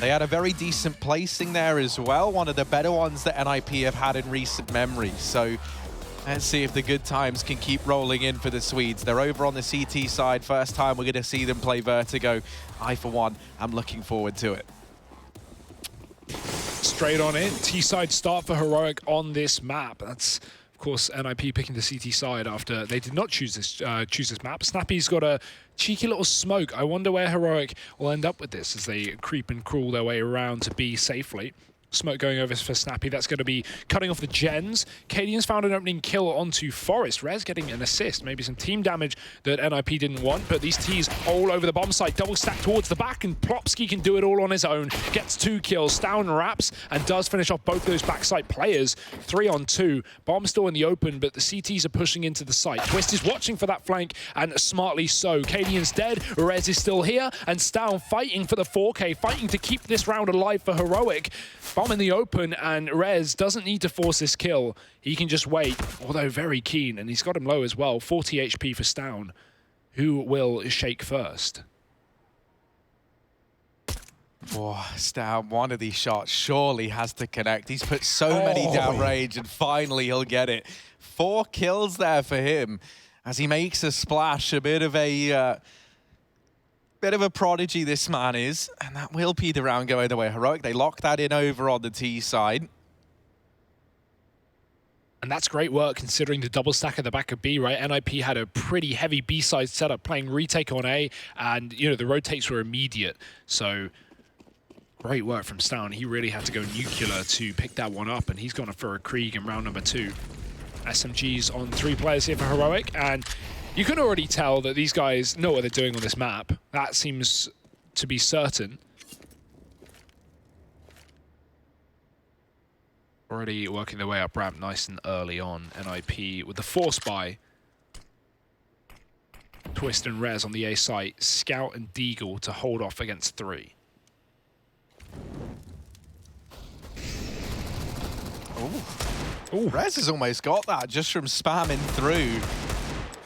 They had a very decent placing there as well, one of the better ones that NIP have had in recent memory. So let's see if the good times can keep rolling in for the Swedes. They're over on the CT side. First time we're going to see them play Vertigo. I, for one, am looking forward to it. Straight on in. T-side start for Heroic on this map. That's, of course, NIP picking the CT side after they did not choose this map. Snappy's got a cheeky little smoke. I wonder where Heroic will end up with this as they creep and crawl their way around to B safely. Smoke going over for Snappy. That's going to be cutting off the gens. Cadian's found an opening kill onto Forest. Rez getting an assist. Maybe some team damage that NIP didn't want, but these T's all over the bomb site. Double stack towards the back, and Plopsky can do it all on his own. Gets 2 kills. Down wraps and does finish off both those backside players. 3 on 2. Bomb still in the open, but the CTs are pushing into the site. Twist is watching for that flank, and smartly so. Cadian's dead. Rez is still here, and Stown fighting for the 4K, fighting to keep this round alive for Heroic. Bomb in the open, and Rez doesn't need to force this kill. He can just wait, although very keen, and he's got him low as well. 40 HP for Stown. Who will shake first? Oh, Stown, one of these shots surely has to connect. He's put so many down range, and finally he'll get it. 4 kills there for him as he makes a splash. A bit of a prodigy, this man is, and that will be the round going away. Heroic, they lock that in over on the T side. And that's great work considering the double stack at the back of B, right? NIP had a pretty heavy B side setup playing retake on A, and you know the rotates were immediate. So great work from Stown. He really had to go nuclear to pick that one up, and he's gone for a Krieg in round number 2. SMGs on 3 players here for Heroic, and you can already tell that these guys know what they're doing on this map. That seems to be certain. Already working their way up ramp nice and early on. NIP with the force buy. Twist and Rez on the A site. Scout and Deagle to hold off against 3. Ooh, Rez has almost got that just from spamming through.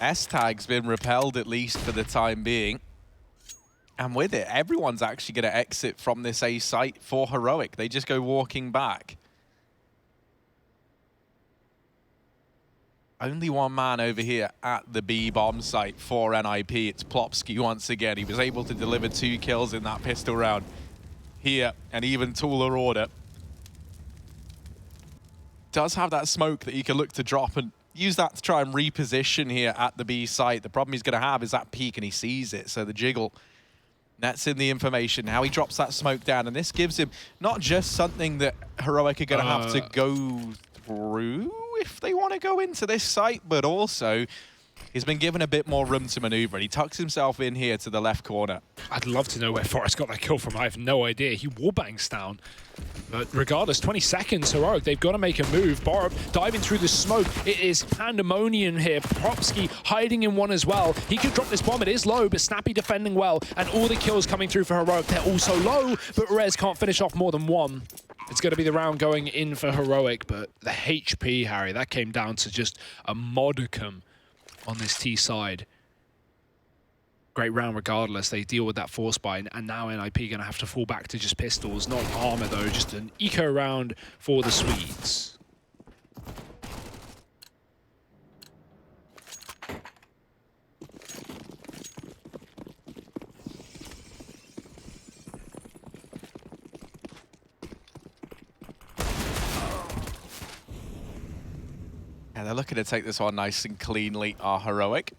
S-tag's been repelled, at least for the time being. And with it, everyone's actually going to exit from this A site for Heroic. They just go walking back. Only one man over here at the B bomb site for NIP. It's Plopsky once again. He was able to deliver 2 kills in that pistol round here, and even taller order. Does have that smoke that he can look to drop and use that to try and reposition here at the B site. The problem he's going to have is that peak, and he sees it. So the jiggle nets in the information. Now he drops that smoke down, and this gives him not just something that Heroic are going to have to go through if they want to go into this site, but also he's been given a bit more room to maneuver, and he tucks himself in here to the left corner. I'd love to know where Forrest got that kill from. I have no idea. He wallbangs down. But regardless, 20 seconds, Heroic, they've got to make a move. Borup diving through the smoke. It is pandemonium here. Propsky hiding in one as well. He could drop this bomb. It is low, but Snappy defending well. And all the kills coming through for Heroic. They're also low, but Rez can't finish off more than 1. It's going to be the round going in for Heroic, but the HP, Harry, that came down to just a modicum on this T side. Great round regardless. They deal with that force buy, and now NIP going to have to fall back to just pistols. Not armor though, just an eco round for the Swedes. And they're looking to take this one nice and cleanly, are Heroic.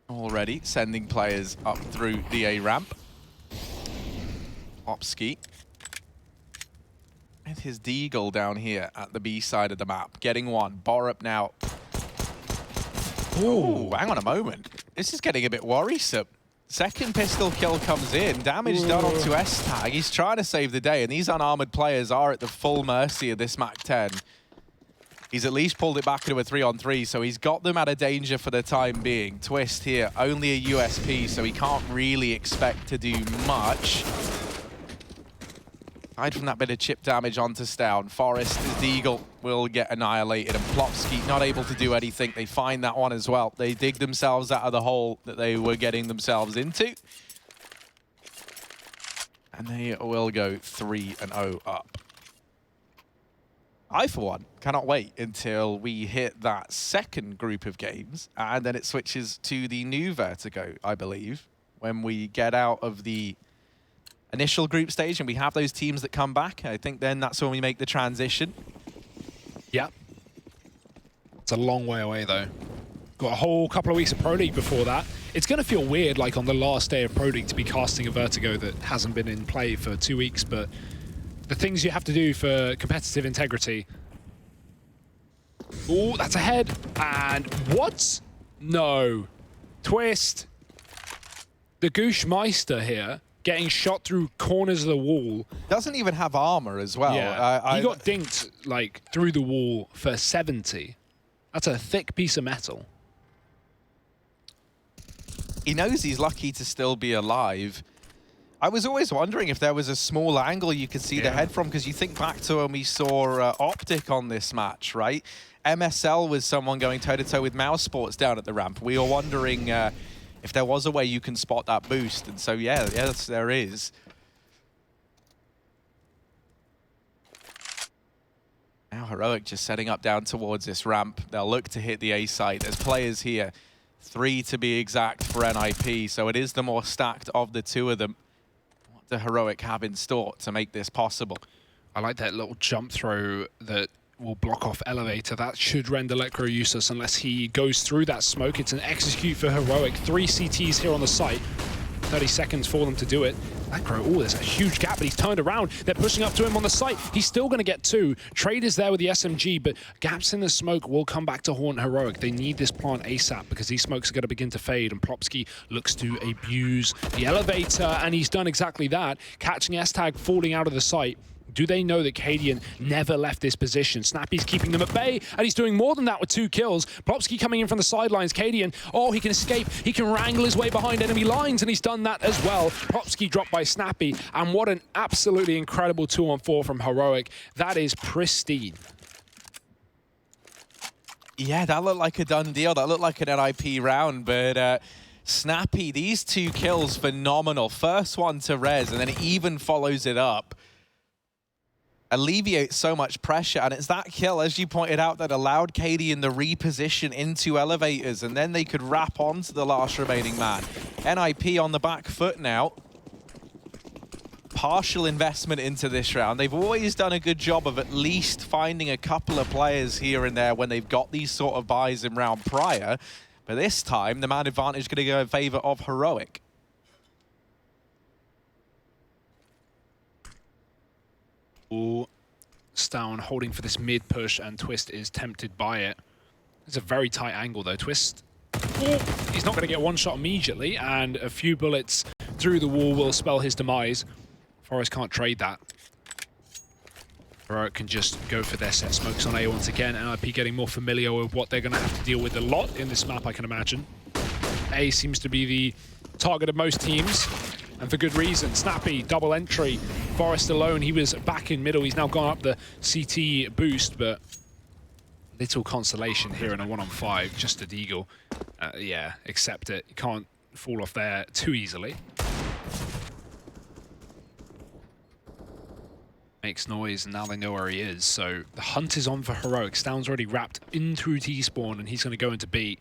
Already sending players up through the A ramp. Opski with his Deagle down here at the B side of the map, getting one. Borup now. Ooh, hang on a moment. This is getting a bit worrisome. Second pistol kill comes in. Damage done onto S-Tag. He's trying to save the day, and these unarmored players are at the full mercy of this MAC-10. He's at least pulled it back into a 3-on-3, so he's got them out of danger for the time being. Twist here, only a USP, so he can't really expect to do much. Aside from that bit of chip damage onto Stown, Forest, as Deagle will get annihilated, and Plopsky not able to do anything. They find that one as well. They dig themselves out of the hole that they were getting themselves into. And they will go 3-0 up. I, for one, cannot wait until we hit that second group of games, and then it switches to the new Vertigo, I believe, when we get out of the initial group stage and we have those teams that come back. I think then that's when we make the transition. Yeah. It's a long way away, though. Got a whole couple of weeks of Pro League before that. It's going to feel weird, like on the last day of Pro League, to be casting a Vertigo that hasn't been in play for 2 weeks, but the things you have to do for competitive integrity. Oh, that's a head. And what? No. Twist. The Goosh Meister here, getting shot through corners of the wall. Doesn't even have armor as well. Yeah, he got dinked like through the wall for 70. That's a thick piece of metal. He knows he's lucky to still be alive. I was always wondering if there was a small angle you could see the head from, because you think back to when we saw Optic on this match, right? MSL was someone going toe-to-toe with Mouse Sports down at the ramp. We were wondering if there was a way you can spot that boost. And so, yeah, yes, there is. Now Heroic just setting up down towards this ramp. They'll look to hit the A site. There's players here, 3 to be exact for NIP, so it is the more stacked of the two of them. What do Heroic have in store to make this possible? I like that little jump throw that will block off Elevator. That should render Electro useless unless he goes through that smoke. It's an execute for Heroic. 3 CTs here on the site. 30 seconds for them to do it. Electro, oh, there's a huge gap, but he's turned around. They're pushing up to him on the site. He's still going to get 2. Trade is there with the SMG, but gaps in the smoke will come back to haunt Heroic. They need this plant ASAP because these smokes are going to begin to fade, and Plopsky looks to abuse the Elevator, and he's done exactly that, catching S-Tag falling out of the site. Do they know that Cadian never left this position? Snappy's keeping them at bay, and he's doing more than that with 2 kills. Plopsky coming in from the sidelines. Cadian, oh, he can escape. He can wrangle his way behind enemy lines, and he's done that as well. Plopsky dropped by Snappy, and what an absolutely incredible 2-on-4 from Heroic. That is pristine. Yeah, that looked like a done deal. That looked like an NIP round, but Snappy, these 2 kills, phenomenal. First one to res, and then it even follows it up. Alleviates so much pressure, and it's that kill, as you pointed out, that allowed Cadian the reposition into Elevators, and then they could wrap onto the last remaining man. NIP on the back foot now. Partial investment into this round. They've always done a good job of at least finding a couple of players here and there when they've got these sort of buys in round prior, but this time the man advantage is going to go in favor of Heroic. Stown holding for this mid push, and Twist is tempted by it. It's a very tight angle though. Twist, oh, he's not going to get one shot immediately, and a few bullets through the wall will spell his demise. Forest can't trade that. Heroic can just go for their set smokes on A once again. NIP getting more familiar with what they're going to have to deal with a lot in this map, I can imagine. A seems to be the target of most teams, and for good reason. Snappy, double entry. Forest alone, he was back in middle. He's now gone up the CT boost, but little consolation here in a 1-on-5. Just a Deagle. Yeah, accept it. You can't fall off there too easily. Makes noise, and now they know where he is. So the hunt is on for Heroic. Stown's already wrapped into T-spawn, and he's going to go into B.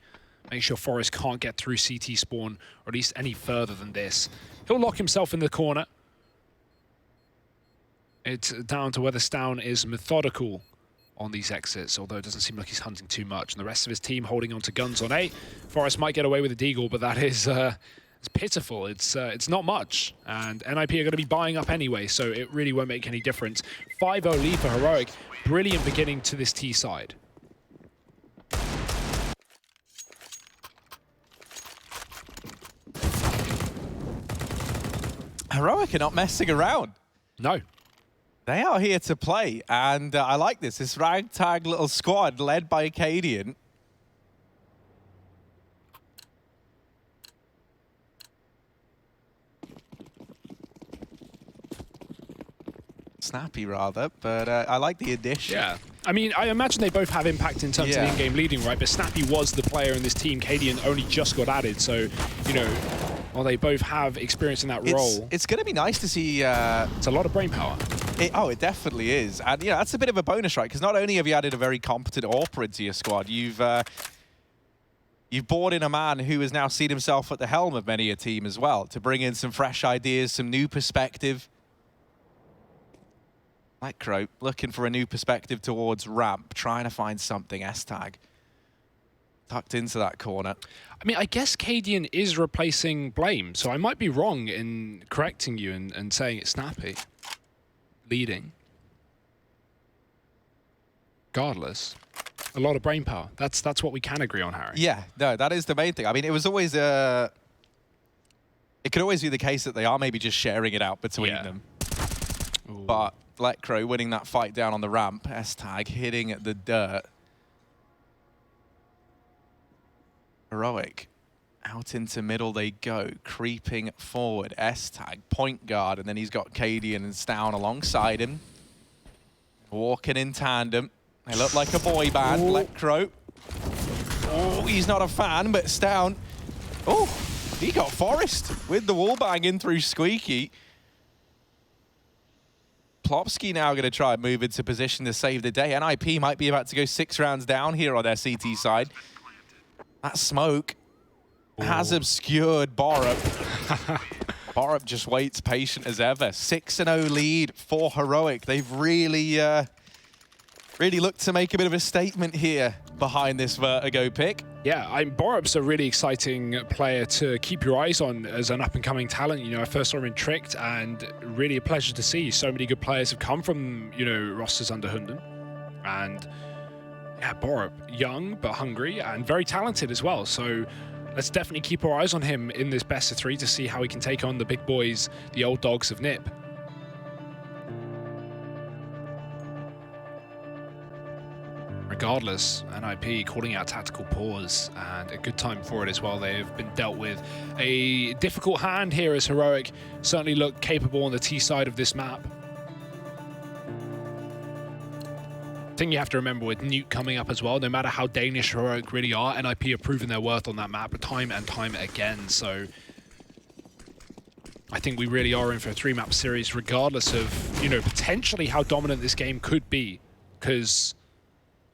Make sure Forest can't get through CT spawn, or at least any further than this. He'll lock himself in the corner. It's down to whether Stown is methodical on these exits, although it doesn't seem like he's hunting too much. And the rest of his team holding on to guns on A. Forest might get away with a Deagle, but that is it's pitiful. It's not much. And NIP are going to be buying up anyway, so it really won't make any difference. 5-0 lead for Heroic. Brilliant beginning to this T side. Heroic are not messing around. No. They are here to play, and I like this. This ragtag little squad led by Cadian. Snappy, rather, but I like the addition. Yeah. I mean, I imagine they both have impact in terms of the in-game leading, right? But Snappy was the player in this team. Cadian only just got added, so, you know, while they both have experience in that role. It's going to be nice to see... it's a lot of brain power. It definitely is. And, yeah, that's a bit of a bonus, right? Because not only have you added a very competent AWPer into your squad, you've brought in a man who has now seen himself at the helm of many a team as well, to bring in some fresh ideas, some new perspective. Lecro looking for a new perspective towards ramp, trying to find something. S-Tag tucked into that corner. I mean, I guess Cadian is replacing Blame, so I might be wrong in correcting you and saying it's Snappy leading. Regardless, a lot of brain power. That's what we can agree on, Harry. Yeah, no, that is the main thing. I mean, it was always it could always be the case that they are maybe just sharing it out between them. Ooh. But Lecro winning that fight down on the ramp. S-Tag hitting at the dirt. Heroic. Out into middle they go. Creeping forward. S-Tag, point guard, and then he's got Cadian and Stown alongside him. Walking in tandem. They look like a boy band. Ooh. Lecro. Oh, he's not a fan, but Stown. Oh, he got Forest with the wall bang in through Squeaky. Plopsky now going to try and move into position to save the day. NIP might be about to go 6 rounds down here on their CT side. That smoke has obscured Borup. Borup just waits patient as ever. 6-0 lead for Heroic. They've really, really looked to make a bit of a statement here behind this Vertigo pick. Yeah, Borup's a really exciting player to keep your eyes on as an up-and-coming talent. You know, I first saw him in Tricked, and really a pleasure to see. So many good players have come from, you know, rosters under Hunden. And yeah, Borup, young but hungry and very talented as well. So let's definitely keep our eyes on him in this best of 3 to see how he can take on the big boys, the old dogs of NIP. Regardless, NIP calling out tactical pause, and a good time for it as well. They've been dealt with a difficult hand here as Heroic certainly look capable on the T side of this map. I think you have to remember with Nuke coming up as well, no matter how Danish Heroic really are, NIP have proven their worth on that map time and time again. So I think we really are in for a 3-map series, regardless of, you know, potentially how dominant this game could be. Because,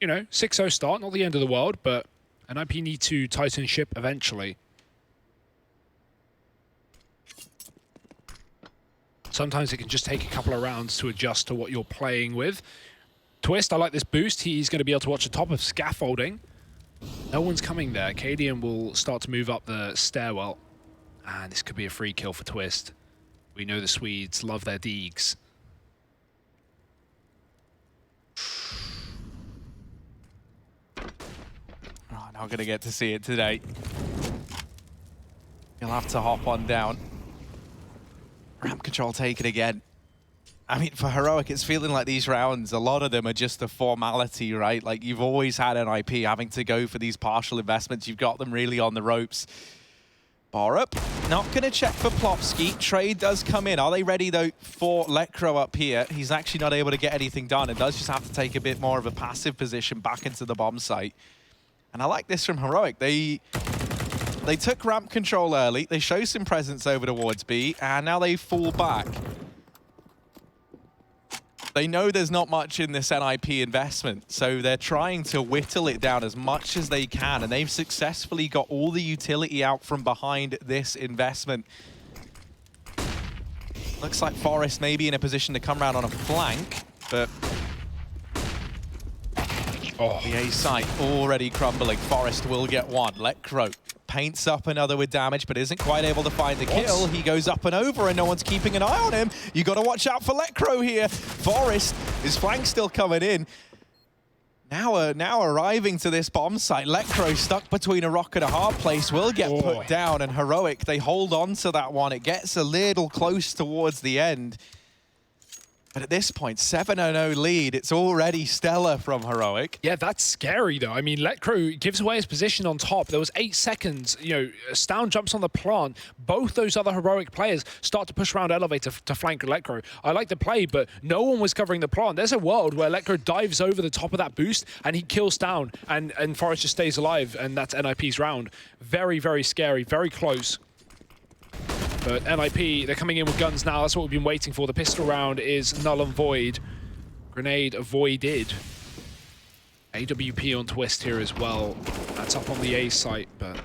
you know, 6-0 start, not the end of the world, but NIP need to tighten ship eventually. Sometimes it can just take a couple of rounds to adjust to what you're playing with. Twist, I like this boost. He's going to be able to watch the top of scaffolding. No one's coming there. Cadian will start to move up the stairwell. And this could be a free kill for Twist. We know the Swedes love their deegs. Oh, not going to get to see it today. You'll have to hop on down. Ramp control taken again. I mean, for Heroic, it's feeling like these rounds, a lot of them are just a formality, right? Like, you've always had NIP having to go for these partial investments. You've got them really on the ropes. Borup, not going to check for Plopsky. Trade does come in. Are they ready, though, for Lecro up here? He's actually not able to get anything done and does just have to take a bit more of a passive position back into the bomb site. And I like this from Heroic. They took ramp control early. They show some presence over towards B, and now they fall back. They know there's not much in this NIP investment, so they're trying to whittle it down as much as they can, and they've successfully got all the utility out from behind this investment. Looks like Forest may be in a position to come around on a flank, but the A site already crumbling. Forest will get one. Lecro paints up another with damage, but isn't quite able to find the kill. He goes up and over, and no one's keeping an eye on him. You got to watch out for Lecro here. Forest, his flank still coming in. Now arriving to this bomb site. Lecro stuck between a rock and a hard place will get put down, and Heroic, they hold on to that one. It gets a little close towards the end. But at this point, 7-0 lead. It's already stellar from Heroic. Yeah, that's scary, though. I mean, Letcro gives away his position on top. There was 8 seconds. You know, Stown jumps on the plant. Both those other Heroic players start to push around Elevator to flank Letcro. I like the play, but no one was covering the plant. There's a world where Letcro dives over the top of that boost, and he kills Stown, and Forrest just stays alive, and that's NIP's round. Very, very scary, very close. But NIP, they're coming in with guns now. That's what we've been waiting for. The pistol round is null and void. Grenade avoided. AWP on Twist here as well. That's up on the A site, but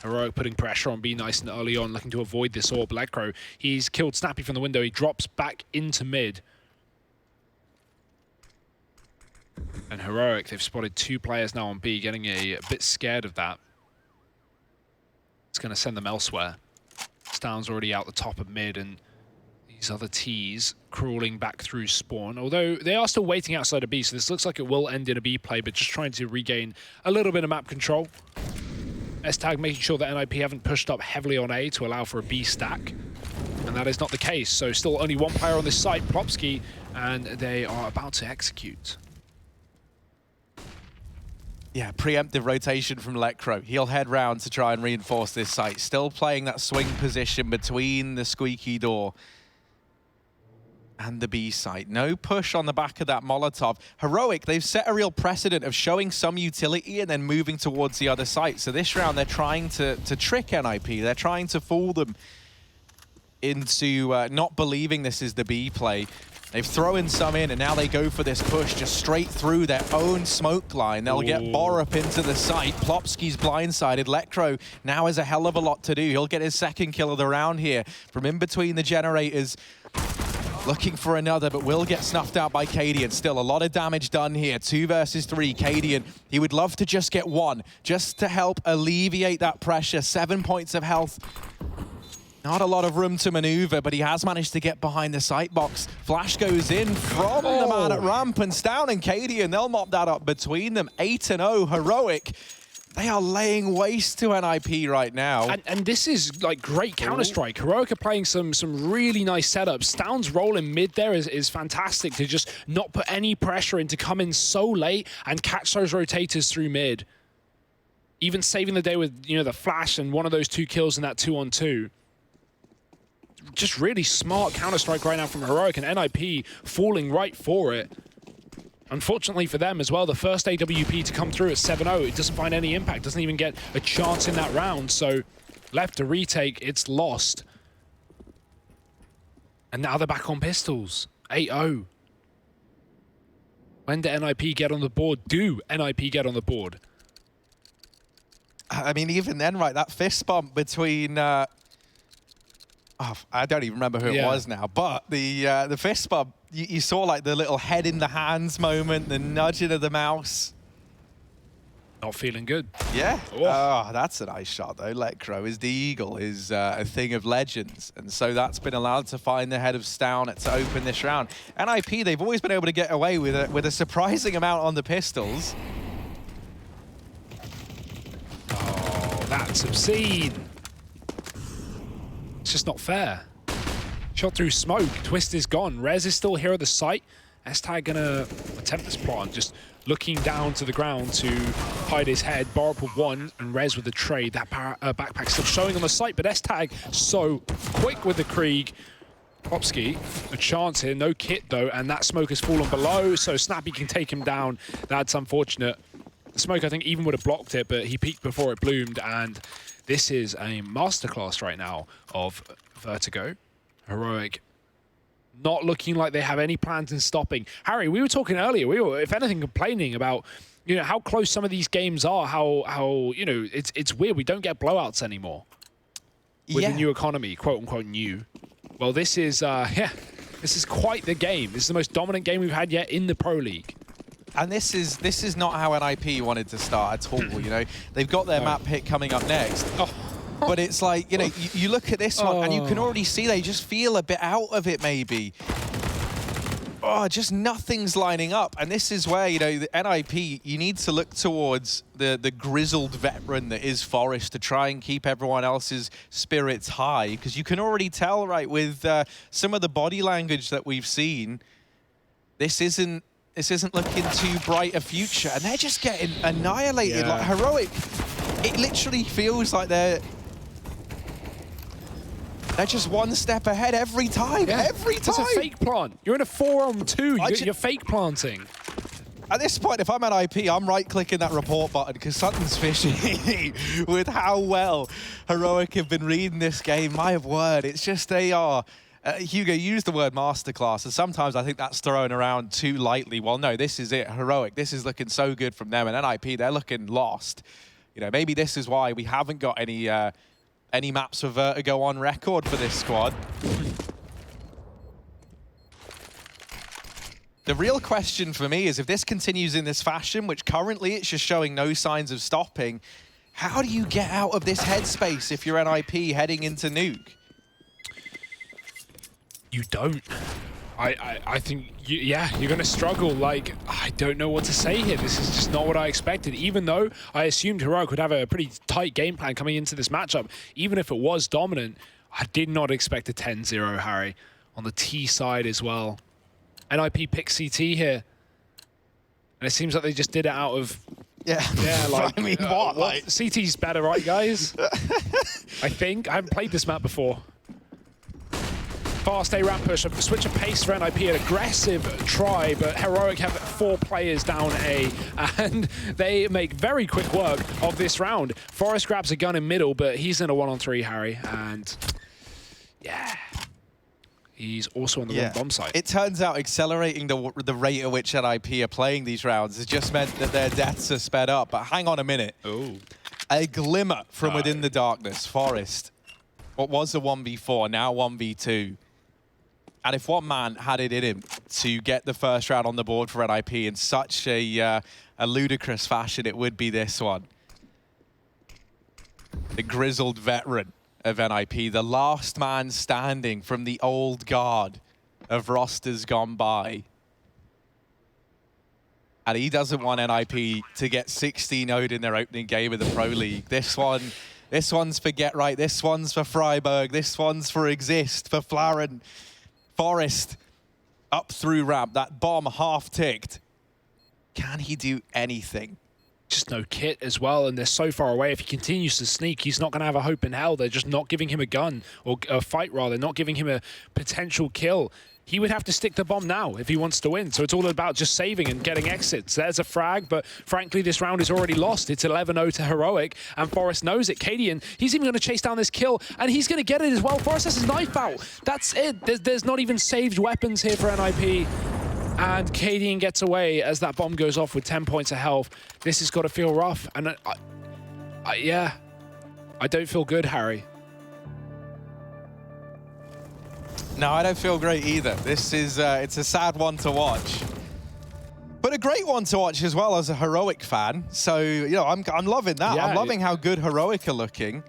Heroic putting pressure on B nice and early on, looking to avoid this orb. Letcro, he's killed Snappy from the window. He drops back into mid. And Heroic, they've spotted 2 players now on B, getting a bit scared of that. It's going to send them elsewhere. Stown's already out the top of mid, and these other T's crawling back through spawn. Although they are still waiting outside of B, so this looks like it will end in a B play, but just trying to regain a little bit of map control. S-Tag making sure that NIP haven't pushed up heavily on A to allow for a B stack. And that is not the case, so still only 1 player on this site, Plopsky, and they are about to execute. Yeah, preemptive rotation from Letcro. He'll head round to try and reinforce this site. Still playing that swing position between the squeaky door and the B site. No push on the back of that Molotov. Heroic, they've set a real precedent of showing some utility and then moving towards the other site. So this round, they're trying to trick NIP. They're trying to fool them into not believing this is the B play. They've thrown some in, and now they go for this push just straight through their own smoke line. They'll get Borup into the site. Plopsky's blindsided. Letcro now has a hell of a lot to do. He'll get his 2nd kill of the round here from in between the generators. Looking for another, but will get snuffed out by Cadian. Still a lot of damage done here. 2 versus 3. Cadian, he would love to just get 1, just to help alleviate that pressure. 7 points of health. Not a lot of room to maneuver, but he has managed to get behind the sight box. Flash goes in from the man at ramp, and Stown and Cadian, they'll mop that up between them. 8-0 Heroic. They are laying waste to NIP right now. And this is like great Counter-Strike. Heroic are playing some really nice setups. Stown's role in mid there is fantastic, to just not put any pressure in, to come in so late and catch those rotators through mid. Even saving the day with, you know, the flash and one of those 2 kills in that 2-on-2. Just really smart Counter-Strike right now from Heroic, and NIP falling right for it. Unfortunately for them as well, the first AWP to come through at 7-0, it doesn't find any impact, doesn't even get a chance in that round, so left to retake, it's lost. And now they're back on pistols, 8-0. When do NIP get on the board? Do NIP get on the board? I mean, even then, right, that fist bump between... I don't even remember who it was now, but the fist bump, you saw like the little head in the hands moment, the nudging of the mouse. Not feeling good. Yeah. Oh, that's a nice shot though. Letcro is the eagle, is a thing of legends, and so that's been allowed to find the head of Stown to open this round. NIP, they've always been able to get away with a surprising amount on the pistols. Oh, that's obscene. It's just not fair. Shot through smoke. Twist is gone. Rez is still here at the site. S-Tag gonna attempt this plot, just looking down to the ground to hide his head. Borup with 1 and Rez with the trade. That backpack still showing on the site, but S-Tag so quick with the Krieg. Plopsky, a chance here. No kit though, and that smoke has fallen below, so Snappy can take him down. That's unfortunate. The smoke, I think, even would have blocked it, but he peeked before it bloomed, and this is a masterclass right now of Vertigo. Heroic not looking like they have any plans in stopping. Harry, we were talking earlier, we were, if anything, complaining about, you know, how close some of these games are, how you know, it's weird. We don't get blowouts anymore with the new economy, quote unquote new. Well, this is, this is quite the game. This is the most dominant game we've had yet in the Pro League. And this is not how NIP wanted to start at all, you know. They've got their map hit coming up next. But it's like, you know, you look at this one and you can already see they just feel a bit out of it maybe. Just nothing's lining up. And this is where, you know, the NIP, you need to look towards the grizzled veteran that is Forrest to try and keep everyone else's spirits high. Because you can already tell, right, with some of the body language that we've seen, this isn't looking too bright a future, and they're just getting annihilated. Like Heroic, it literally feels like they're just one step ahead every time. Every time. It's a fake plant. You're in a 4-on-2. You're fake planting. At this point, if I'm at IP, I'm right-clicking that report button because something's fishy with how well Heroic have been reading this game. My word, it's just they are. Hugo used the word masterclass, and sometimes I think that's thrown around too lightly. Well, no, this is it. Heroic, this is looking so good from them, and NIP, they're looking lost. You know, maybe this is why we haven't got any maps for Vertigo on record for this squad. The real question for me is if this continues in this fashion, which currently it's just showing no signs of stopping, how do you get out of this headspace if you're NIP heading into Nuke? You don't. I think, you're going to struggle. Like, I don't know what to say here. This is just not what I expected. Even though I assumed Heroic would have a pretty tight game plan coming into this matchup, even if it was dominant, I did not expect a 10-0, Harry, on the T side as well. NIP pick CT here. And it seems like they just did it out of... Yeah, like... I mean, what? Like... CT's better, right, guys? I think. I haven't played this map before. Fast A ramp push, a switch of pace for NIP, an aggressive try, but Heroic have 4 players down A, and they make very quick work of this round. Forest grabs a gun in middle, but he's in a 1-on-3, Harry, and he's also on the wrong bomb site. It turns out accelerating the rate at which NIP are playing these rounds has just meant that their deaths are sped up, but hang on a minute. Ooh. A glimmer from within the darkness. Forest, what was a 1v4, now 1v2. And if one man had it in him to get the first round on the board for NIP in such a ludicrous fashion, it would be this one. The grizzled veteran of NIP, the last man standing from the old guard of rosters gone by. And he doesn't want NIP to get 16-0'd in their opening game of the Pro League. This one's for Get Right, this one's for Freiburg, this one's for Exist, for Flaren. Forest up through ramp, that bomb half ticked. Can he do anything? Just no kit as well, and they're so far away. If he continues to sneak, he's not going to have a hope in hell. They're just not giving him a gun, or a fight rather, not giving him a potential kill. He would have to stick the bomb now if he wants to win. So it's all about just saving and getting exits. There's a frag, but frankly, this round is already lost. It's 11-0 to Heroic, and Forest knows it. Cadian, he's even going to chase down this kill, and he's going to get it as well. Forest has his knife out. That's it. There's not even saved weapons here for NIP. And Cadian gets away as that bomb goes off with 10 points of health. This has got to feel rough. And I don't feel good, Harry. No, I don't feel great either. This is, it's a sad one to watch. But a great one to watch as well as a Heroic fan. So, you know, I'm loving that. Yeah, I'm loving how good Heroic are looking.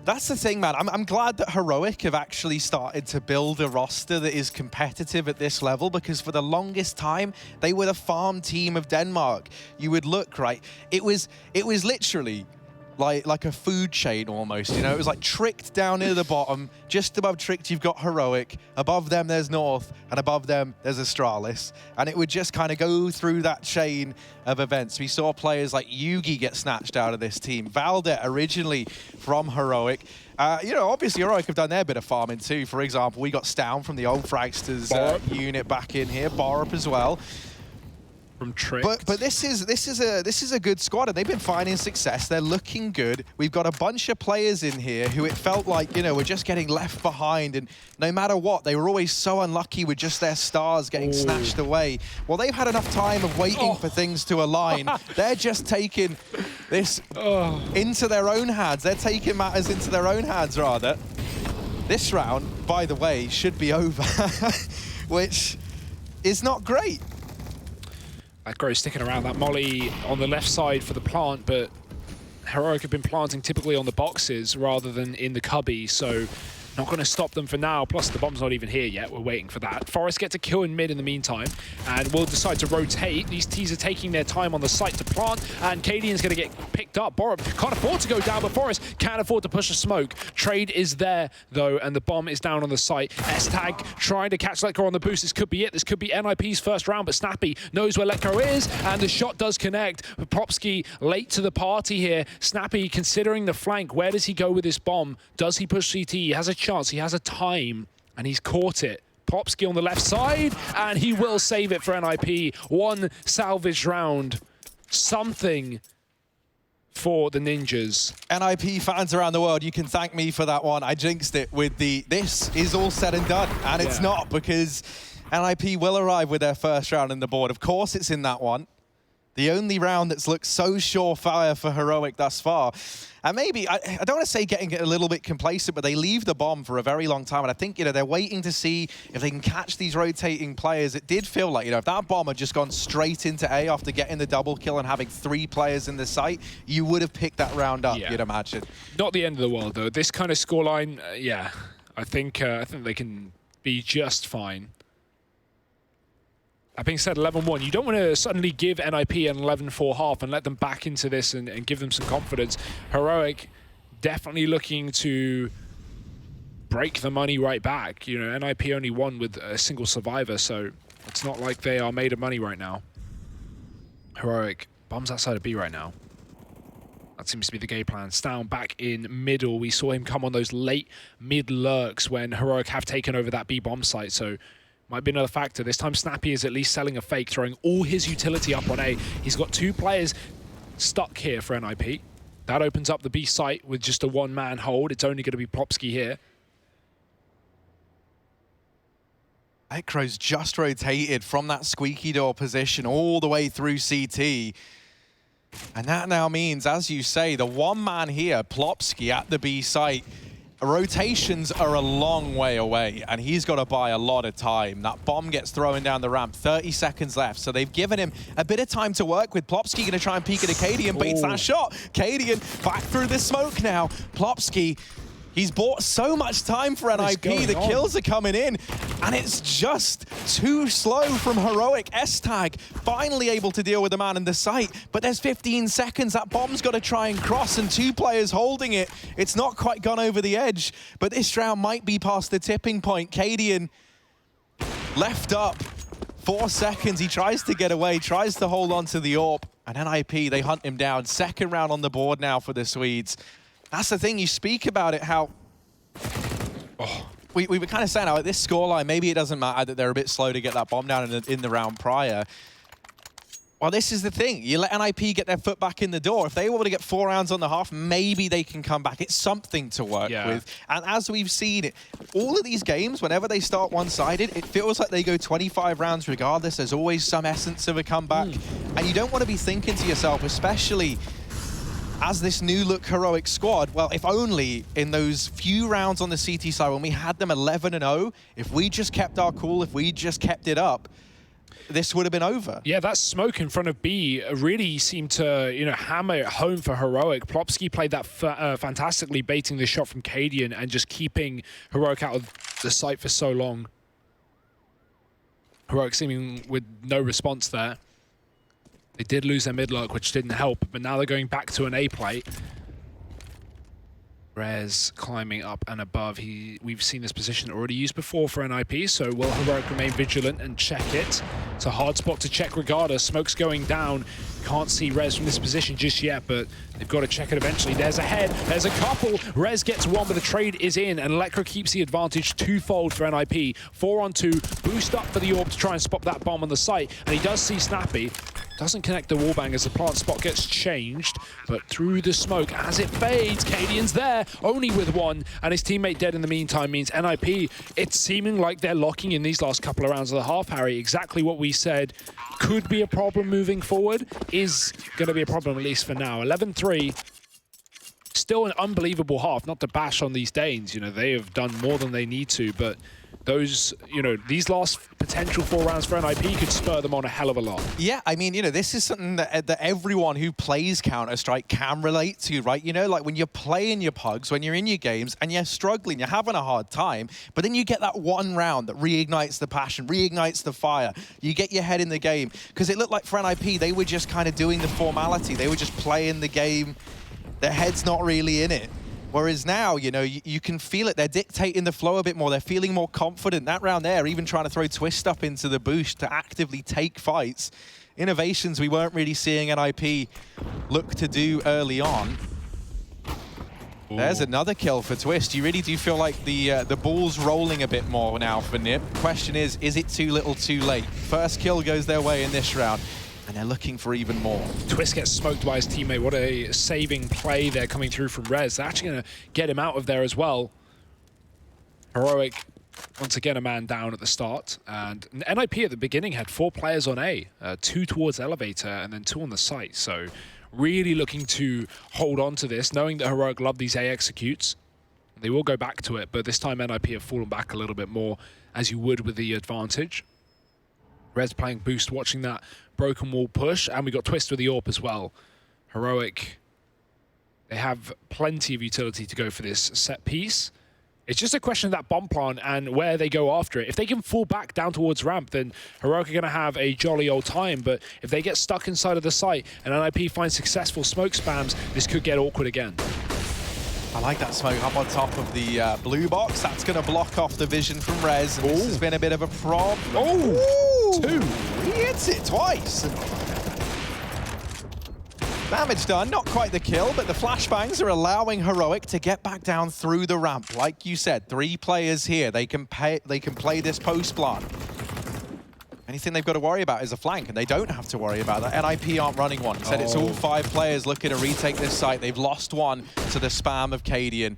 That's the thing, man. I'm glad that Heroic have actually started to build a roster that is competitive at this level, because for the longest time, they were the farm team of Denmark. You would look, right? It was literally like a food chain almost, you know? It was like Tricked down near the bottom. Just above Tricked, you've got Heroic. Above them, there's North. And above them, there's Astralis. And it would just kind of go through that chain of events. We saw players like Yugi get snatched out of this team. Valdet, originally from Heroic. You know, obviously Heroic have done their bit of farming too. For example, we got Stown from the old Fragsters unit back in here. Borup as well. From Tricked. But this is a good squad, and they've been finding success. They're looking good. We've got a bunch of players in here who it felt like, you know, were just getting left behind, and no matter what, they were always so unlucky with just their stars getting snatched away. Well, they've had enough time of waiting for things to align. They're just taking this into their own hands. They're taking matters into their own hands, rather. This round, by the way, should be over, which is not great. Aggro sticking around that molly on the left side for the plant, but Heroic have been planting typically on the boxes rather than in the cubby, so Not going to stop them for now. Plus, the bomb's not even here yet. We're waiting for that. Forest gets a kill in mid in the meantime, and will decide to rotate. These T's are taking their time on the site to plant, and Cadian's going to get picked up. Borup can't afford to go down, but Forest can't afford to push a smoke. Trade is there, though, and the bomb is down on the site. S-Tag trying to catch Letko on the boost. This could be it. This could be NIP's first round, but Snappy knows where Letko is, and the shot does connect. Popsky late to the party here. Snappy considering the flank. Where does he go with this bomb? Does he push CT? He has a chance. He has a time, and he's caught it. Popsky on the left side, and he will save it for NIP. One salvaged round. Something for the Ninjas. NIP fans around the world, you can thank me for that one. I jinxed it with the, this is all said and done, and it's not, because NIP will arrive with their first round in the board. Of course it's in that one. The only round that's looked so surefire for Heroic thus far. And maybe, I don't want to say getting a little bit complacent, but they leave the bomb for a very long time. And I think, they're waiting to see if they can catch these rotating players. It did feel like, if that bomb had just gone straight into A after getting the double kill and having 3 players in the site, you would have picked that round up, you'd imagine. Not the end of the world, though. This kind of scoreline, I think they can be just fine. That being said, 11-1, you don't want to suddenly give NIP an 11-4 half and let them back into this and give them some confidence. Heroic definitely looking to break the money right back. NIP only won with a single survivor, so it's not like they are made of money right now. Heroic, bombs outside of B right now. That seems to be the game plan. Stown back in middle. We saw him come on those late mid lurks when Heroic have taken over that B bomb site, so might be another factor. This time Snappy is at least selling a fake, throwing all his utility up on A. He's got 2 players stuck here for NIP. That opens up the B site with just a 1-man hold. It's only going to be Popsky here. Ekro's just rotated from that squeaky door position all the way through CT. And that now means, as you say, the 1-man here, Plopsky at the B site, rotations are a long way away, and he's got to buy a lot of time. That bomb gets thrown down the ramp, 30 seconds left, so they've given him a bit of time to work with. Plopsky going to try and peek at Cadian, baits that shot. Cadian back through the smoke now. Plopsky, he's bought so much time for NIP. The kills are coming in, and it's just too slow from Heroic. S-Tag finally able to deal with the man in the site, but there's 15 seconds. That bomb's got to try and cross, and 2 players holding it. It's not quite gone over the edge, but this round might be past the tipping point. Cadian left up 4 seconds. He tries to get away, tries to hold on to the AWP, and NIP, they hunt him down. Second round on the board now for the Swedes. That's the thing, you speak about it, how we were kind of saying how at this scoreline, maybe it doesn't matter that they're a bit slow to get that bomb down in the round prior. Well, this is the thing. You let NIP get their foot back in the door. If they were to get 4 rounds on the half, maybe they can come back. It's something to work with. And as we've seen it, all of these games, whenever they start one-sided, it feels like they go 25 rounds regardless. There's always some essence of a comeback. And you don't want to be thinking to yourself, especially as this new look Heroic squad, well, if only in those few rounds on the CT side when we had them 11-0, if we just kept our cool, if we just kept it up, this would have been over. Yeah, that smoke in front of B really seemed to, hammer it home for Heroic. Plopsky played that fantastically, baiting the shot from Cadian and just keeping Heroic out of the site for so long. Heroic seeming with no response there. They did lose their mid-lurk, which didn't help, but now they're going back to an A plate. Rez climbing up and above. We've seen this position already used before for NIP, so will Heroic remain vigilant and check it? It's a hard spot to check regardless. Smoke's going down. Can't see Rez from this position just yet, but they've got to check it eventually. There's a head, there's a couple. Rez gets 1, but the trade is in, and Lekra keeps the advantage 2-fold for NIP. 4-on-2, boost up for the AWP to try and spot that bomb on the site, and he does see Snappy. Doesn't connect the wallbang as the plant spot gets changed, but through the smoke as it fades, Cadian's there, only with 1, and his teammate dead in the meantime means NIP, it's seeming like they're locking in these last couple of rounds of the half, Harry. Exactly what we said could be a problem moving forward is going to be a problem, at least for now. 11-3, still an unbelievable half. Not to bash on these Danes, you know, they have done more than they need to, but those, you know, these last potential 4 rounds for NIP could spur them on a hell of a lot. Yeah, I mean, you know, this is something that everyone who plays Counter-Strike can relate to, right? You know, like when you're playing your pugs, when you're in your games and you're struggling, you're having a hard time, but then you get that one round that reignites the passion, reignites the fire. You get your head in the game. Because it looked like for NIP, they were just kind of doing the formality. They were just playing the game. Their head's not really in it. Whereas now, you know, you can feel it. They're dictating the flow a bit more. They're feeling more confident. That round there, even trying to throw Twist up into the boost to actively take fights. Innovations we weren't really seeing NIP look to do early on. Ooh. There's another kill for Twist. You really do feel like the ball's rolling a bit more now for NIP. Question is it too little too late? First kill goes their way in this round. And they're looking for even more. Twist gets smoked by his teammate. What a saving play there coming through from Rez. They're actually going to get him out of there as well. Heroic, once again, a man down at the start. And NIP at the beginning had 4 players on A, 2 towards Elevator and then 2 on the site. So really looking to hold on to this, knowing that Heroic love these A executes. They will go back to it, but this time NIP have fallen back a little bit more, as you would with the advantage. Rez playing boost, watching that broken wall push, and we got Twist with the AWP as well. Heroic, they have plenty of utility to go for this set piece. It's just a question of that bomb plant and where they go after it. If they can fall back down towards ramp, then Heroic are going to have a jolly old time, but if they get stuck inside of the site and NIP finds successful smoke spams, this could get awkward again. I like that smoke up on top of the blue box. That's going to block off the vision from Rez. This has been a bit of a problem. Oh, 2. He hits it twice. Damage done, not quite the kill, but the flashbangs are allowing Heroic to get back down through the ramp. Like you said, 3 players here. They can play this post plant. Anything they've got to worry about is a flank, and they don't have to worry about that. NIP aren't running one. Said it's all 5 players looking to retake this site. They've lost one to the spam of Cadian.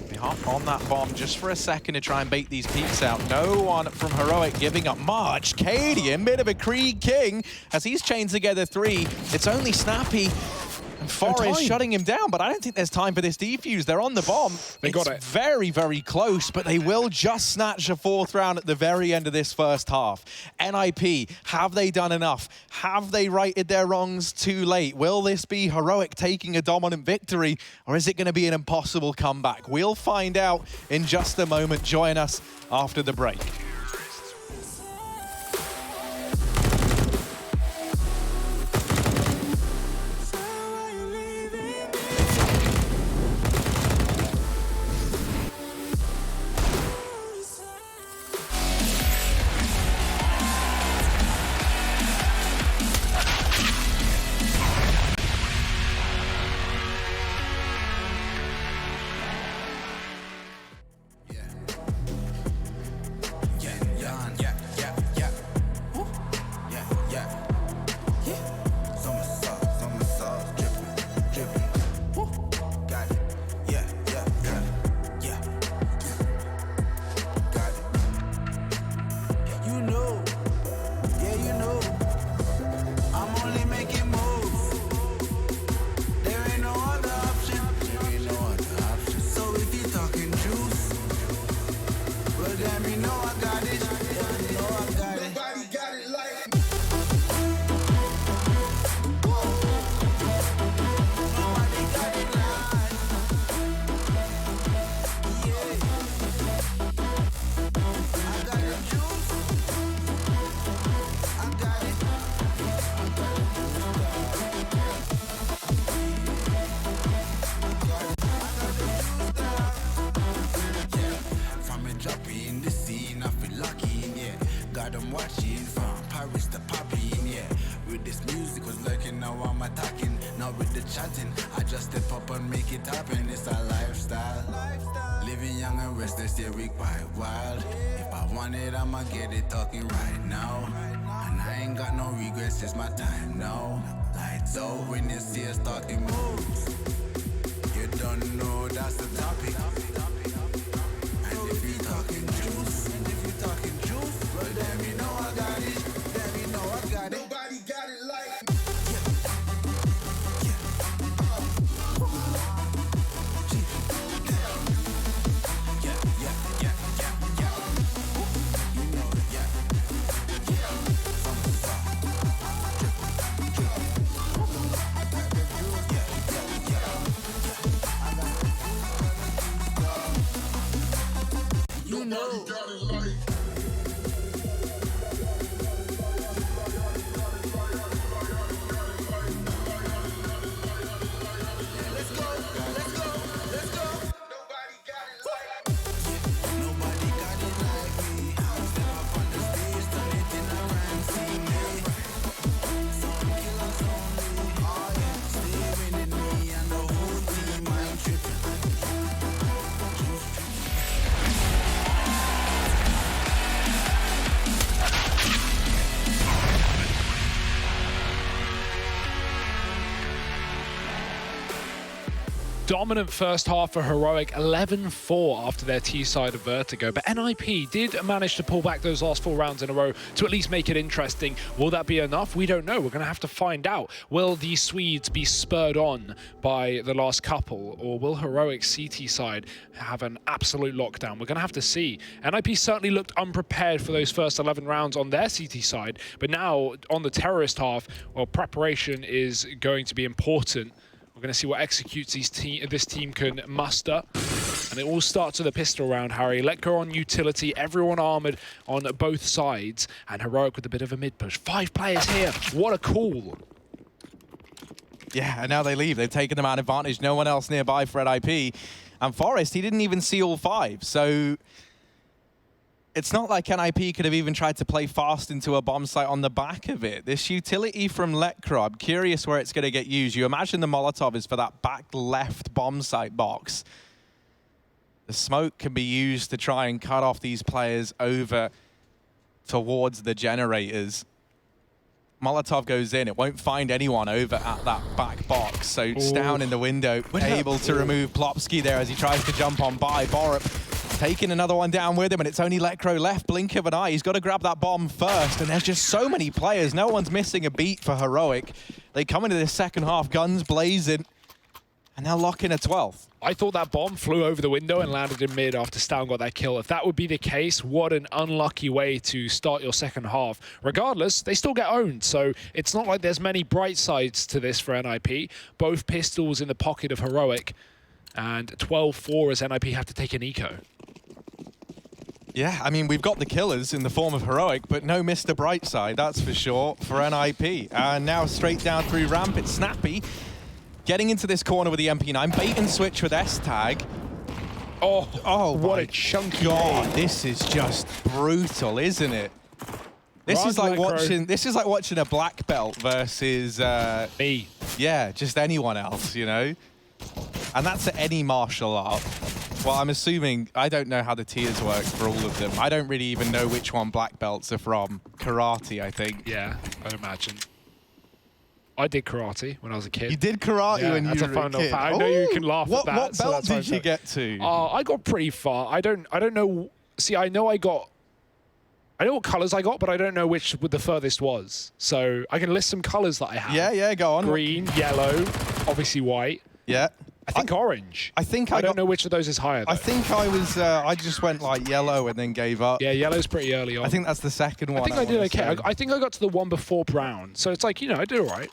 They hop on that bomb just for a second to try and bait these peaks out. No one from Heroic giving up much. Cadian, bit of a Krieg King, as he's chained together 3. It's only Snappy. And Forrest shutting him down, but I don't think there's time for this defuse. They're on the bomb. They got it. It's very, very close, but they will just snatch a 4th round at the very end of this first half. NIP, have they done enough? Have they righted their wrongs too late? Will this be Heroic taking a dominant victory, or is it going to be an impossible comeback? We'll find out in just a moment. Join us after the break. I just step up and make it happen. It's a lifestyle. Living young and restless, yeah, we quite wild. If I want it, I'ma get it talking right now. And I ain't got no regrets, it's my time now. Lights out when you see us talking moves. You don't know that's the topic. And if you talking juice, well then you know I got it. Then you know I got it. Nobody got it like Dominant first half for Heroic, 11-4 after their T-side of Vertigo. But NIP did manage to pull back those last 4 rounds in a row to at least make it interesting. Will that be enough? We don't know. We're going to have to find out. Will the Swedes be spurred on by the last couple, or will Heroic's CT side have an absolute lockdown? We're going to have to see. NIP certainly looked unprepared for those first 11 rounds on their CT side, but now on the terrorist half, well, preparation is going to be important. We're going to see what executes this team can muster. And it all starts with a pistol round, Harry. Let go on utility, everyone armored on both sides, and Heroic with a bit of a mid push. 5 players here. What a call. Yeah, and now they leave. They've taken the man advantage. No one else nearby for NIP. And Forest, he didn't even see all 5. So it's not like NIP could have even tried to play fast into a bomb site on the back of it. This utility from Lekra, I'm curious where it's going to get used. You imagine the Molotov is for that back left bomb site box. The smoke can be used to try and cut off these players over towards the generators. Molotov goes in. It won't find anyone over at that back box. So it's down in the window, able to remove Plopsky there as he tries to jump on by. Borup taking another one down with him, and it's only Lekro left. Blink of an eye. He's got to grab that bomb first, and there's just so many players. No one's missing a beat for Heroic. They come into this second half, guns blazing, and they'll lock in a 12th. I thought that bomb flew over the window and landed in mid after Stown got that kill. If that would be the case, what an unlucky way to start your second half. Regardless, they still get owned, so it's not like there's many bright sides to this for NIP. Both pistols in the pocket of Heroic, and 12-4 as NIP have to take an eco. Yeah, I mean, we've got the killers in the form of Heroic, but no Mr. Brightside, that's for sure, for NIP. And now straight down through ramp, it's Snappy. Getting into this corner with the MP9, bait and switch with S-Tag. Oh, what a chunky God, name. this is just brutal, isn't it? This Run, is like Lekro. this is like watching a black belt versus Me. yeah, just anyone else, you know? And that's at any martial art. Well, I'm assuming, I don't know how the tiers work for all of them. I don't really even know which one black belts are from. Karate, I think. Yeah, I'd imagine. I did karate when I was a kid. You did karate when you were a fun little kid. fact. I know you can laugh at that. What so belt that's why did you get to? I got pretty far. I don't know. See, I know what colors I got, but I don't know which the furthest was. So I can list some colors that I have. Yeah, go on. Green, yellow, obviously white. Yeah. I think orange. I think I don't know which of those is higher, though. I think I was, I just went like yellow and then gave up. Yeah, yellow's pretty early on. I think that's the second one. I think I did okay. I think I got to the one before brown. So it's like, you know, I did all right.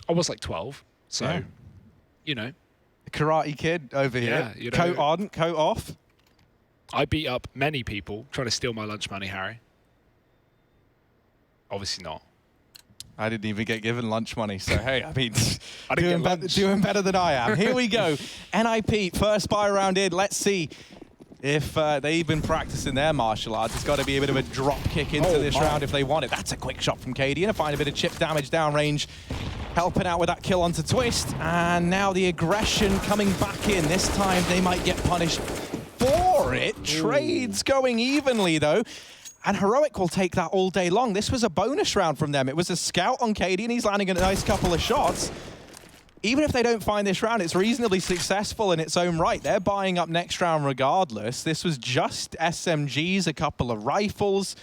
I was like 12. So, Yeah. you know. The Karate Kid over here. Yeah, you know. Coat on, coat off. I beat up many people trying to steal my lunch money, Harry. Obviously not. I didn't even get given lunch money, so hey, I mean, I didn't get lunch. doing better than I am. Here we go. NIP, first buy round in. Let's see if they've been practicing their martial arts. It's got to be a bit of a drop kick into this round if they want it. That's a quick shot from KD, and find a bit of chip damage downrange, helping out with that kill onto Twist. And now the aggression coming back in. This time they might get punished for it. Trades going evenly, though. And Heroic will take that all day long. This was a bonus round from them. It was a scout on KD, and he's landing a nice couple of shots. Even if they don't find this round, it's reasonably successful in its own right. They're buying up next round regardless. This was just SMGs, a couple of rifles.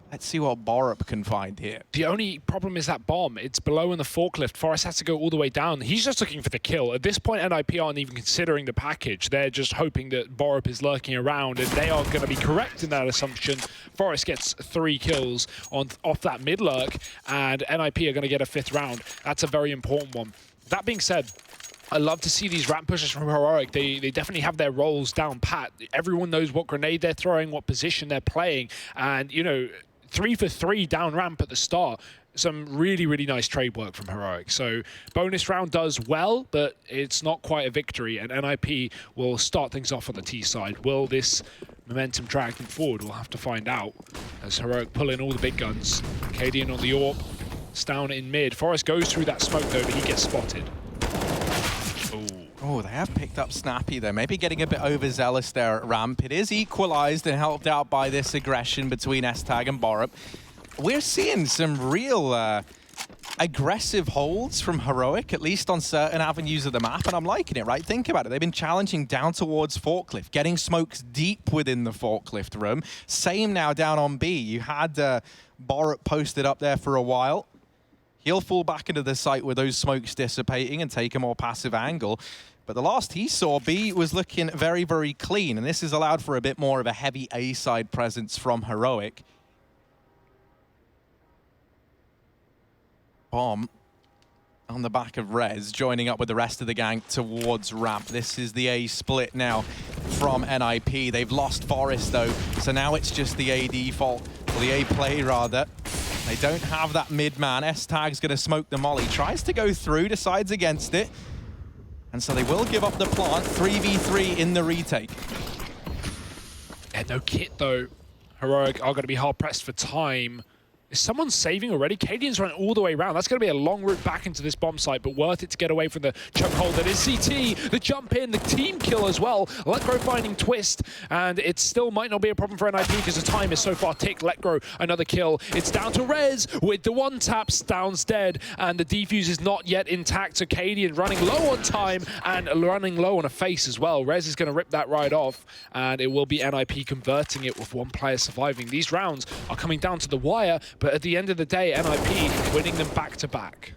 Let's see what Borup can find here. The only problem is that bomb. It's below in the forklift. Forrest has to go all the way down. He's just looking for the kill. At this point, NIP aren't even considering the package. They're just hoping that Borup is lurking around, and they are going to be correct in that assumption. Forrest gets 3 kills off that mid-lurk, and NIP are going to get a 5th round. That's a very important one. That being said, I love to see these ramp pushes from Heroic. They definitely have their roles down pat. Everyone knows what grenade they're throwing, what position they're playing, and, you know, 3 for 3 down ramp at the start. Some really, really nice trade work from Heroic. So bonus round does well, but it's not quite a victory, and NIP will start things off on the T side. Will this momentum drag them forward? We'll have to find out, as Heroic pull in all the big guns. Cadian on the AWP, down in mid. Forest goes through that smoke though, but he gets spotted. Oh, they have picked up Snappy there. Maybe getting a bit overzealous there at ramp. It is equalized and helped out by this aggression between S-Tag and Borup. We're seeing some real aggressive holds from Heroic, at least on certain avenues of the map, and I'm liking it, right? Think about it. They've been challenging down towards Forklift, getting smokes deep within the Forklift room. Same now down on B. You had Borup posted up there for a while. He'll fall back into the site with those smokes dissipating and take a more passive angle. But the last he saw, B was looking very, very clean, and this has allowed for a bit more of a heavy A-side presence from Heroic. Bomb on the back of Rez, joining up with the rest of the gang towards ramp. This is the A split now from NIP. They've lost Forest though, so now it's just the A default, or the A play rather. They don't have that mid man. S-Tag's gonna smoke the molly. Tries to go through, decides against it. And so they will give up the plant. 3v3 in the retake. Yeah, no kit though. Heroic are gonna be hard pressed for time. Is someone saving already? Cadian's running all the way around. That's going to be a long route back into this bomb site, but worth it to get away from the chokehold that is CT. The jump in, the team kill as well. Letgrow finding Twist, and it still might not be a problem for NIP because the time is so far ticked. Letgrow, another kill. It's down to Rez with the one tap. Down's dead, and the defuse is not yet intact. So Cadian running low on time and running low on a face as well. Rez is going to rip that right off, and it will be NIP converting it with one player surviving. These rounds are coming down to the wire, but at the end of the day, NIP winning them back-to-back.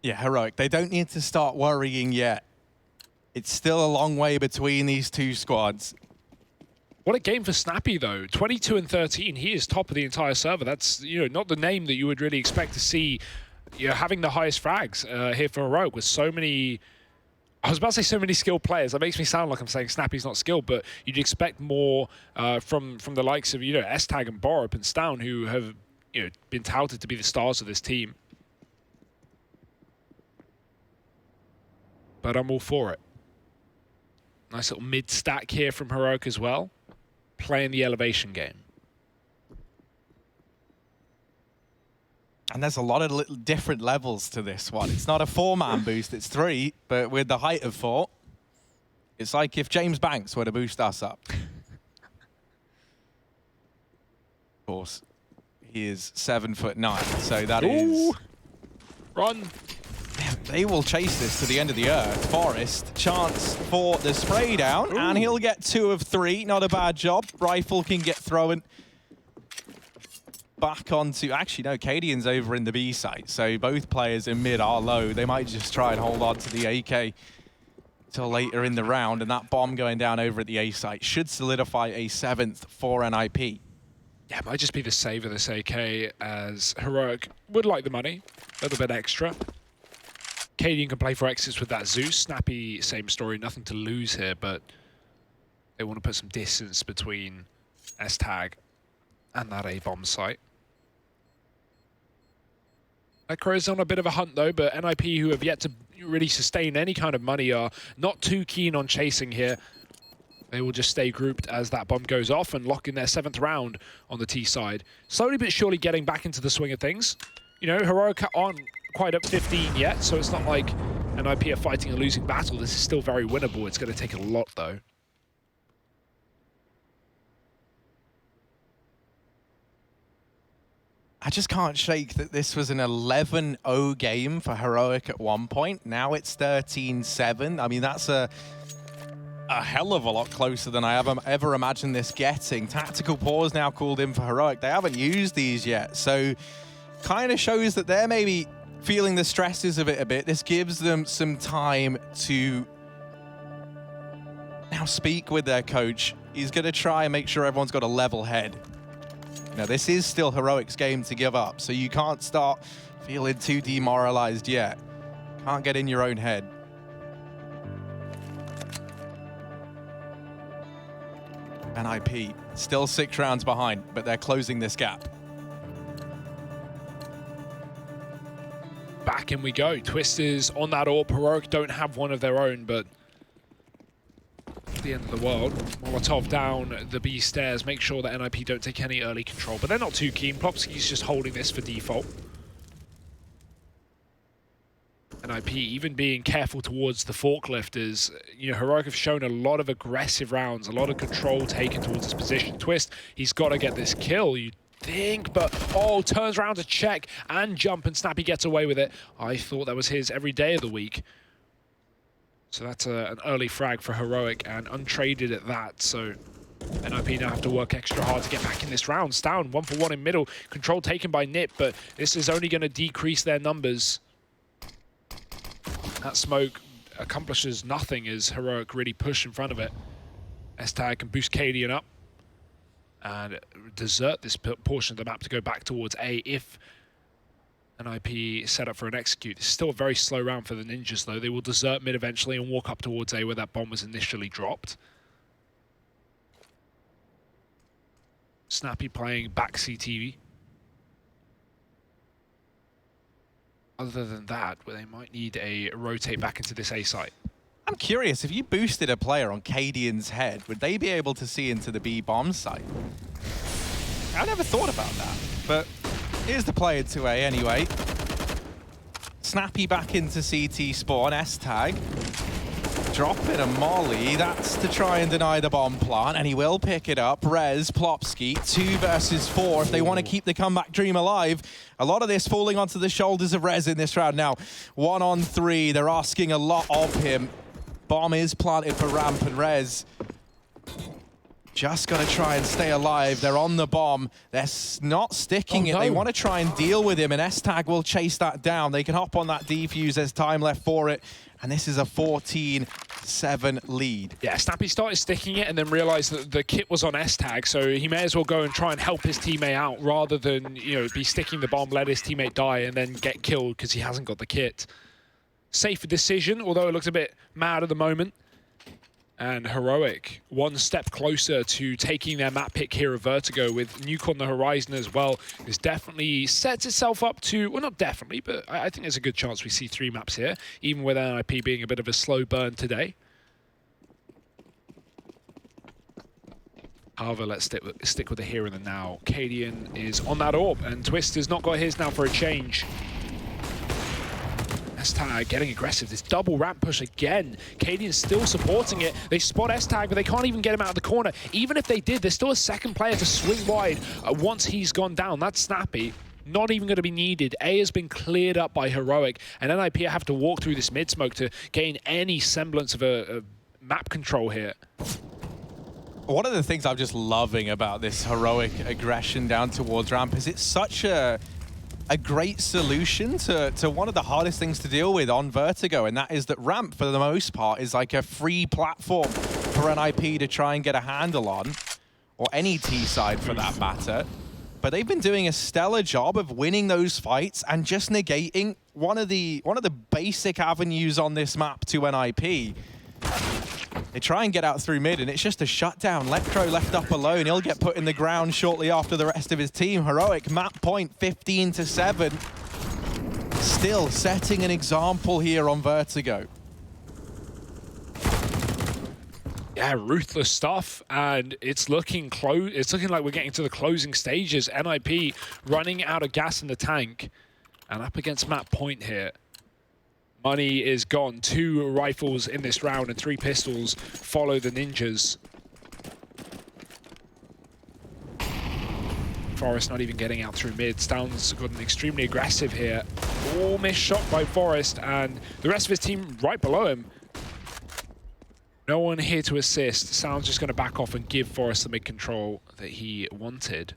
Yeah, Heroic, they don't need to start worrying yet. It's still a long way between these two squads. What a game for Snappy, though. 22 and 13, he is top of the entire server. That's, you know, not the name that you would really expect to see, you know, having the highest frags here for Heroic with so many... I was about to say so many skilled players. That makes me sound like I'm saying Snappy's not skilled, but you'd expect more from the likes of, you know, S-Tag and Borup and Stown, who have, you know, been touted to be the stars of this team. But I'm all for it. Nice little mid stack here from Heroic as well. Playing the elevation game. And there's a lot of little different levels to this one. It's not a 4-man boost, it's 3, but with the height of 4, it's like if James Banks were to boost us up. Of course, he is 7'9", so that is... Run! They will chase this to the end of the earth. Forest, chance for the spray down, and he'll get 2 of 3. Not a bad job. Rifle can get thrown back onto... Actually, no, Cadian's over in the B site, so both players in mid are low. They might just try and hold on to the AK till later in the round, and that bomb going down over at the A site should solidify a 7th for NIP. Yeah, it might just be the save of this AK, as Heroic would like the money. A little bit extra. Cadian can play for exits with that Zeus. Snappy, same story, nothing to lose here, but they want to put some distance between S-Tag and that A-bomb site. Letgrow is on a bit of a hunt though, but NIP, who have yet to really sustain any kind of money, are not too keen on chasing here. They will just stay grouped as that bomb goes off and lock in their 7th round on the T side. Slowly but surely getting back into the swing of things. You know, Heroic aren't quite up 15 yet, so it's not like NIP are fighting a losing battle. This is still very winnable. It's going to take a lot though. I just can't shake that this was an 11-0 game for Heroic at one point. Now it's 13-7. I mean, that's a hell of a lot closer than I ever imagined this getting. Tactical pause now called in for Heroic. They haven't used these yet, so kind of shows that they're maybe feeling the stresses of it a bit. This gives them some time to now speak with their coach. He's going to try and make sure everyone's got a level head. Now, this is still Heroic's game to give up, so you can't start feeling too demoralized yet. Can't get in your own head. NIP still 6 rounds behind, but they're closing this gap. Back in we go. Twisters on that AWP. Heroic don't have one of their own, but at the end of the world. Molotov down the B stairs. Make sure that NIP don't take any early control, but they're not too keen. Plopsky's just holding this for default. NIP even being careful towards the forklifters. You know, Heroic have shown a lot of aggressive rounds, a lot of control taken towards his position. Twist, he's got to get this kill, you think, but oh, turns around to check and jump, and Snappy gets away with it. I thought that was his every day of the week. So that's an early frag for Heroic, and untraded at that. So NIP now have to work extra hard to get back in this round. Down 1 for 1 in middle. Control taken by Nip, but this is only going to decrease their numbers. That smoke accomplishes nothing as Heroic really push in front of it. S-Tag can boost Cadian up and desert this portion of the map to go back towards A if NIP is set up for an execute. It's still a very slow round for the Ninjas, though. They will desert mid eventually and walk up towards A where that bomb was initially dropped. Snappy playing back CTV. Other than that, where they might need a rotate back into this A site. I'm curious, if you boosted a player on Cadian's head, would they be able to see into the B bomb site? I never thought about that, but here's the play into A anyway. Snappy back into CT spawn, S-Tag. Dropping a molly, that's to try and deny the bomb plant, and he will pick it up. Rez, Plopsky, 2 versus 4 if they want to keep the comeback dream alive. A lot of this falling onto the shoulders of Rez in this round now. 1 on 3, they're asking a lot of him. Bomb is planted for Ramp, and Rez just got to try and stay alive. They're on the bomb. They're not sticking it. They want to try and deal with him, and S-Tag will chase that down. They can hop on that defuse. There's time left for it, and this is a 14-7 lead. Yeah, Snappy started sticking it and then realized that the kit was on S-Tag, so he may as well go and try and help his teammate out rather than, you know, be sticking the bomb, let his teammate die, and then get killed because he hasn't got the kit. Safer decision, although it looks a bit mad at the moment. And Heroic, 1 step closer to taking their map pick here of Vertigo with Nuke on the horizon as well. This definitely sets itself up to, well, not definitely, but I think there's a good chance we see 3 maps here, even with NIP being a bit of a slow burn today. However, let's stick with the here and the now. Cadian is on that AWP, and Twist has not got his now for a change. S-Tag getting aggressive. This double ramp push again. Cadian's still supporting it. They spot S-Tag, but they can't even get him out of the corner. Even if they did, there's still a second player to swing wide once he's gone down. That's Snappy. Not even going to be needed. A has been cleared up by Heroic, and NIP have to walk through this mid-smoke to gain any semblance of a map control here. One of the things I'm just loving about this Heroic aggression down towards ramp is it's such a great solution to one of the hardest things to deal with on Vertigo, and that is that ramp, for the most part, is like a free platform for NIP to try and get a handle on, or any T side for that matter. But they've been doing a stellar job of winning those fights and just negating one of the basic avenues on this map to NIP. They try and get out through mid, and it's just a shutdown. Lectro left up alone. He'll get put in the ground shortly after the rest of his team. Heroic map point 15-7. Still setting an example here on Vertigo. Yeah, ruthless stuff, and it's looking like we're getting to the closing stages. NIP running out of gas in the tank, and up against map point here. Money is gone. 2 rifles in this round and 3 pistols follow the Ninjas. Forest not even getting out through mid. Stown's gotten extremely aggressive here. All missed shot by Forest, and the rest of his team right below him. No one here to assist. Sound's just going to back off and give Forest the mid control that he wanted.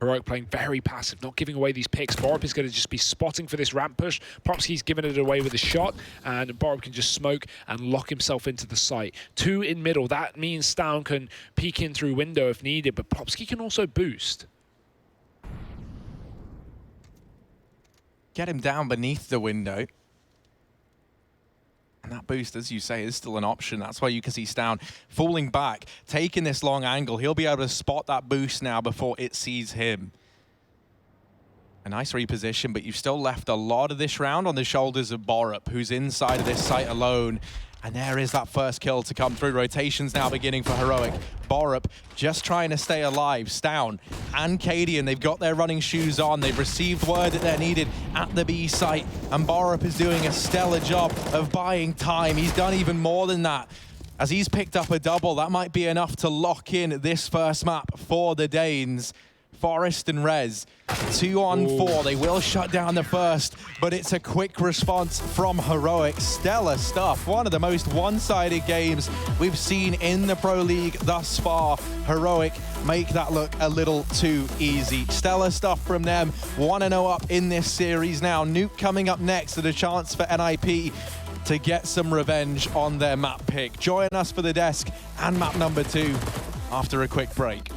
Heroic playing very passive, not giving away these picks. Borup is going to just be spotting for this ramp push. Popsky's giving it away with a shot, and Borup can just smoke and lock himself into the site. 2 in middle. That means Stown can peek in through window if needed, but Popsky can also boost. Get him down beneath the window. And that boost, as you say, is still an option. That's why you can see Stown falling back, taking this long angle. He'll be able to spot that boost now before it sees him. A nice reposition, but you've still left a lot of this round on the shoulders of Borup, who's inside of this site alone. And there is that first kill to come through. Rotations now beginning for Heroic. Borup just trying to stay alive. Stown and Cadian, they've got their running shoes on. They've received word that they're needed at the B site. And Borup is doing a stellar job of buying time. He's done even more than that. As he's picked up a double, that might be enough to lock in this first map for the Danes. Forest and Rez, 2 on 4. They will shut down the first, but it's a quick response from Heroic. Stellar stuff. One of the most one-sided games we've seen in the Pro League thus far. Heroic make that look a little too easy. Stellar stuff from them. 1-0 up in this series now. Nuke coming up next at a chance for NIP to get some revenge on their map pick. Join us for the desk and map number 2 after a quick break.